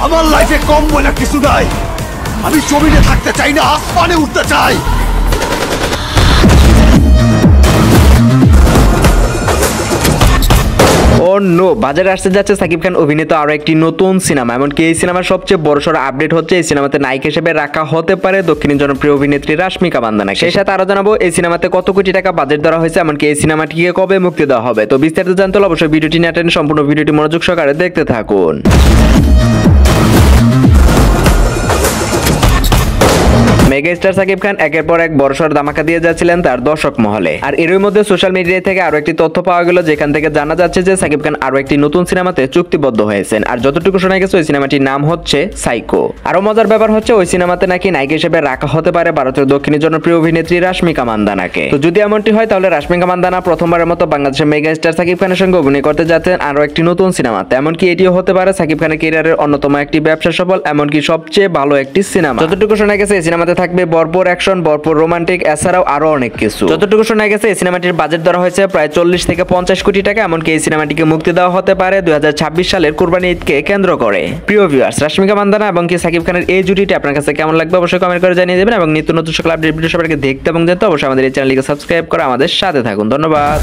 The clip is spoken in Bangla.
আমার লাইফে কম বলে কিছু নাই। আমি জমিনে থাকতে চাই না, আসমানে উঠতে চাই। ও নো, বাজারে আসতে যাচ্ছে সাকিব খান অভিনীত আরো একটি নতুন সিনেমা। এমনকি এই সিনেমার সবচেয়ে বড়সড় আপডেট হচ্ছে এই সিনেমাতে নায়িকা হিসেবে রাখা হতে পারে দক্ষিণী জনপ্রিয় অভিনেত্রী রাশমিকা মান্দানাকে। সেই সাথে আরো জানাবো এই সিনেমাতে কত কোটি টাকা বাজেট ধরা হয়েছে, এমনকি এই সিনেমাটিকে কবে মুক্তি দেওয়া হবে। তো বিস্তারিত জানতে হলে অবশ্যই ভিডিওটি না টেনে সম্পূর্ণ ভিডিওটি মনোযোগ সহকারে দেখতে থাকুন। মেগা স্টার সাকিব খান একের পর এক বড়সড় ধামাকা দিয়ে যাচ্ছিলেন তার দর্শক মহলে। আর এরই মধ্যে সোশ্যাল মিডিয়া থেকে আরো একটি তথ্য পাওয়া গেল, যেখান থেকে জানা যাচ্ছে যে সাকিব খান আরো একটি নতুন সিনেমাতে চুক্তিবদ্ধ হয়েছেন। আর যতটুকু শোনা গেছে ওই সিনেমাটির নাম হচ্ছে সাইকো। আরো মজার ব্যাপার হচ্ছে ওই সিনেমাতে নাকি নায়িকা হিসেবে রাখা হতে পারে ভারতের দক্ষিণী জনপ্রিয় অভিনেত্রী রাশমিকা মান্দানাকে। তো যদি এমনটি হয় তাহলে রাশমিকা মান্দানা প্রথমবারের মতো বাংলাদেশের মেগা স্টার সাকিব খানের সঙ্গে অভিনয় করতে যাচ্ছেন আরো একটি নতুন সিনেমাতে। এমনকি এটিও হতে পারে সাকিব খানের ক্যারিয়ারের অন্যতম একটি ব্যবসা সফল, এমনকি সবচেয়ে ভালো একটি সিনেমা। যতটুকু শোনা গেছে এই সিনেমাতে থাকবে ভরপুর অ্যাকশন, ভরপুর রোমান্টিক, এছাড়াও আরো অনেক কিছু। যতটুকু শোনা গেছে এই সিনেমাটির বাজেট ধরা হয়েছে প্রায় 40 থেকে 50 কোটি টাকা। এমনকি এই সিনেমাটিকে মুক্তি দেওয়া হতে পারে 2026 সালের কুরবানি ঈদকে কেন্দ্র করে। প্রিয় ভিউয়ার্স, রাশমিকা মান্দানা এবং কি সাকিব খানের এই জুটিটি আপনার কাছে কেমন লাগবে অবশ্যই কমেন্ট করে জানিয়ে দেবেন। এবং নিত্য নতুন সকল আপডেট ভিডিও সবাইকে দেখতে এবং জানতে অবশ্যই আমাদের এই চ্যানেলটিকে সাবস্ক্রাইব করে আমাদের সাথে থাকুন। ধন্যবাদ।